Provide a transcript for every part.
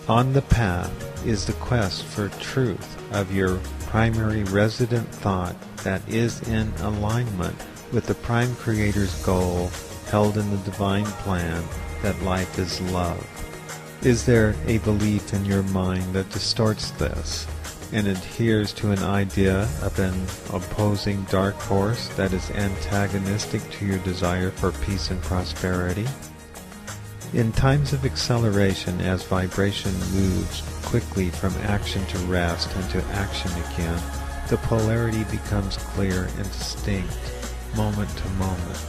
On the path is the quest for truth of your primary resident thought that is in alignment with the Prime Creator's goal held in the divine plan that life is love. Is there a belief in your mind that distorts this and adheres to an idea of an opposing dark force that is antagonistic to your desire for peace and prosperity? In times of acceleration, as vibration moves quickly from action to rest and to action again, the polarity becomes clear and distinct, moment to moment.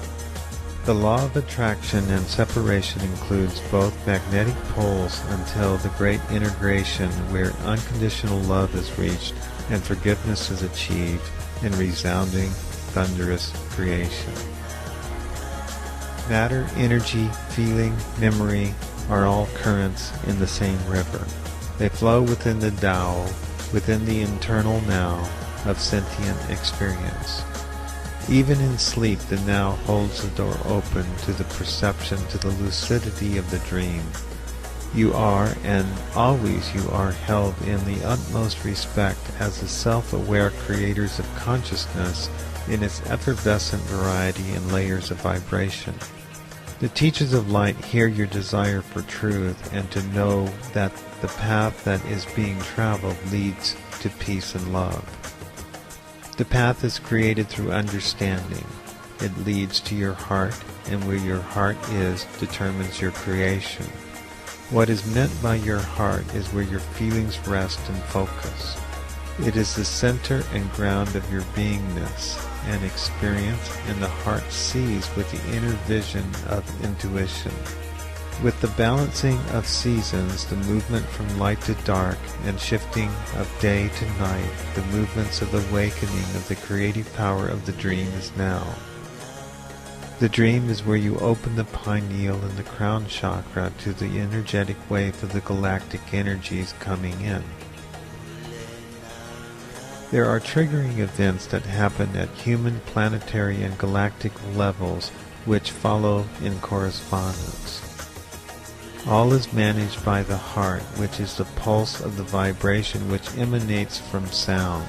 The law of attraction and separation includes both magnetic poles until the great integration where unconditional love is reached and forgiveness is achieved in resounding, thunderous creation. Matter, energy, feeling, memory are all currents in the same river. They flow within the Tao, within the internal now of sentient experience. Even in sleep, the now holds the door open to the perception, to the lucidity of the dream. You are, and always you are, held in the utmost respect as the self-aware creators of consciousness in its effervescent variety and layers of vibration. The teachers of light hear your desire for truth and to know that the path that is being traveled leads to peace and love. The path is created through understanding. It leads to your heart, and where your heart is determines your creation. What is meant by your heart is where your feelings rest and focus. It is the center and ground of your beingness and experience, and the heart sees with the inner vision of intuition. With the balancing of seasons, the movement from light to dark, and shifting of day to night, the movements of awakening of the creative power of the dream is now. The dream is where you open the pineal and the crown chakra to the energetic wave of the galactic energies coming in. There are triggering events that happen at human, planetary, and galactic levels which follow in correspondence. All is managed by the heart, which is the pulse of the vibration which emanates from sound,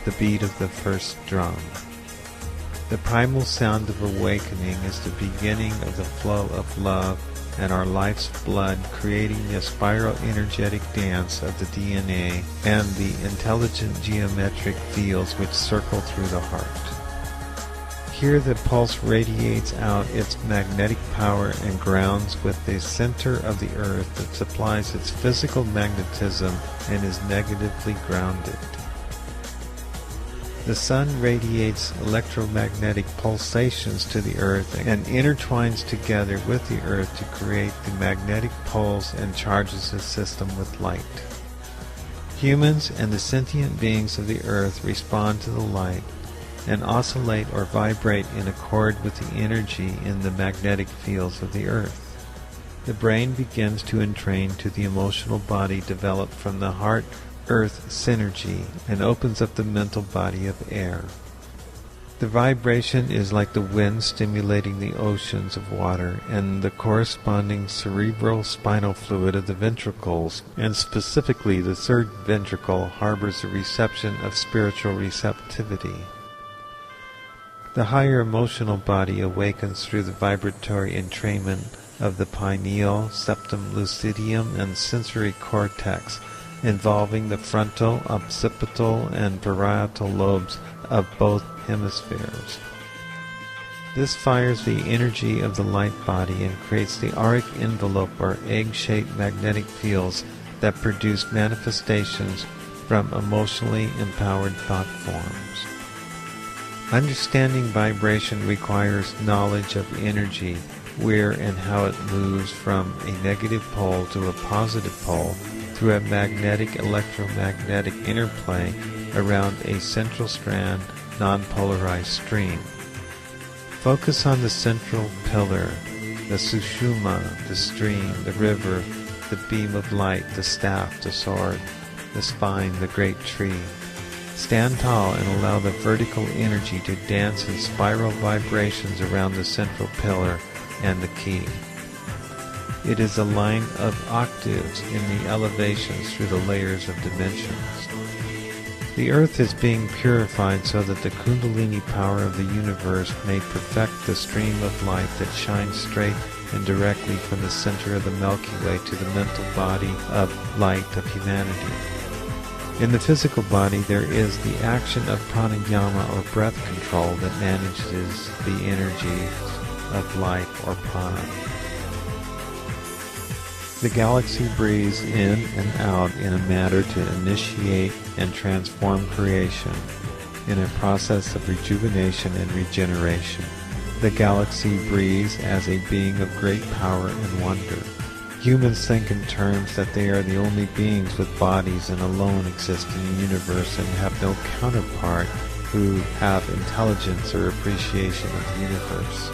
the beat of the first drum. The primal sound of awakening is the beginning of the flow of love and our life's blood, creating the spiral energetic dance of the DNA and the intelligent geometric fields which circle through the heart. Here the pulse radiates out its magnetic power and grounds with the center of the earth that supplies its physical magnetism and is negatively grounded. The sun radiates electromagnetic pulsations to the earth and intertwines together with the earth to create the magnetic poles and charges the system with light. Humans and the sentient beings of the earth respond to the light and oscillate or vibrate in accord with the energy in the magnetic fields of the earth. The brain begins to entrain to the emotional body developed from the heart-earth synergy and opens up the mental body of air. The vibration is like the wind stimulating the oceans of water and the corresponding cerebral spinal fluid of the ventricles, and specifically the third ventricle harbors the reception of spiritual receptivity. The higher emotional body awakens through the vibratory entrainment of the pineal, septum lucidium, and sensory cortex, involving the frontal, occipital, and parietal lobes of both hemispheres. This fires the energy of the light body and creates the auric envelope or egg-shaped magnetic fields that produce manifestations from emotionally empowered thought forms. Understanding vibration requires knowledge of energy, where and how it moves from a negative pole to a positive pole through a magnetic-electromagnetic interplay around a central strand non-polarized stream. Focus on the central pillar, the sushuma, the stream, the river, the beam of light, the staff, the sword, the spine, the great tree. Stand tall and allow the vertical energy to dance in spiral vibrations around the central pillar and the key. It is a line of octaves in the elevations through the layers of dimensions. The earth is being purified so that the Kundalini power of the universe may perfect the stream of light that shines straight and directly from the center of the Milky Way to the mental body of light of humanity. In the physical body there is the action of pranayama or breath control that manages the energy of life or prana. The galaxy breathes in and out in a manner to initiate and transform creation in a process of rejuvenation and regeneration. The galaxy breathes as a being of great power and wonder. Humans think in terms that they are the only beings with bodies and alone exist in the universe and have no counterpart who have intelligence or appreciation of the universe.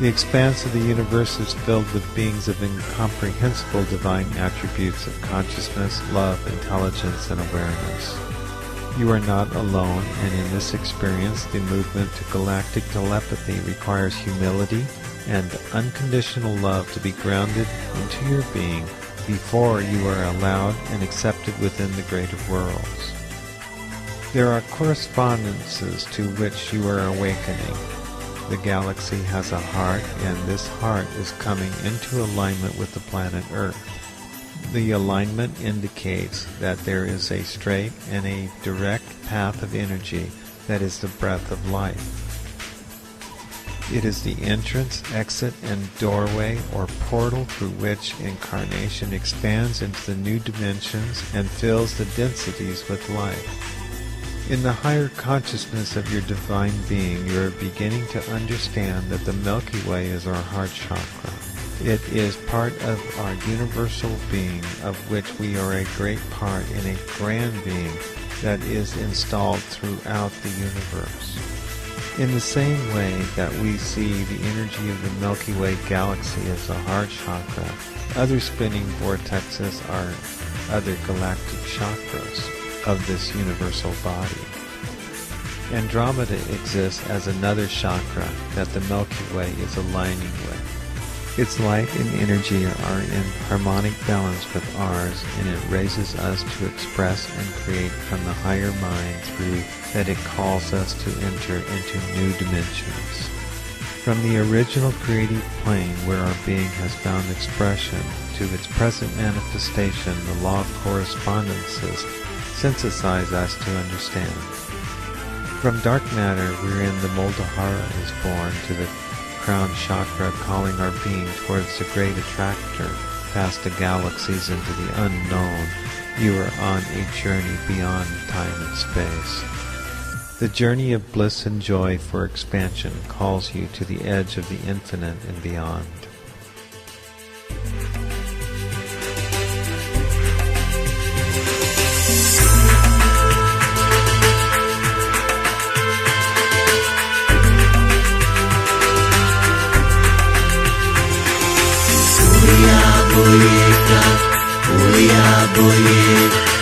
The expanse of the universe is filled with beings of incomprehensible divine attributes of consciousness, love, intelligence, and awareness. You are not alone, and in this experience, the movement to galactic telepathy requires humility and unconditional love to be grounded into your being before you are allowed and accepted within the greater worlds. There are correspondences to which you are awakening. The galaxy has a heart, and this heart is coming into alignment with the planet Earth. The alignment indicates that there is a straight and a direct path of energy that is the breath of life. It is the entrance, exit, and doorway or portal through which incarnation expands into the new dimensions and fills the densities with life. In the higher consciousness of your divine being, you are beginning to understand that the Milky Way is our heart chakra. It is part of our universal being, of which we are a great part in a grand being that is installed throughout the universe. In the same way that we see the energy of the Milky Way galaxy as the heart chakra, other spinning vortexes are other galactic chakras of this universal body. Andromeda exists as another chakra that the Milky Way is aligning with. Its light and energy are in harmonic balance with ours, and it raises us to express and create from the higher mind through that it calls us to enter into new dimensions. From the original creative plane where our being has found expression to its present manifestation, the law of correspondences synthesize us to understand. From dark matter wherein the Muladhara is born to the crown chakra calling our being towards the great attractor, past the galaxies into the unknown, you are on a journey beyond time and space. The journey of bliss and joy for expansion calls you to the edge of the infinite and beyond. Boyeka, boya boye.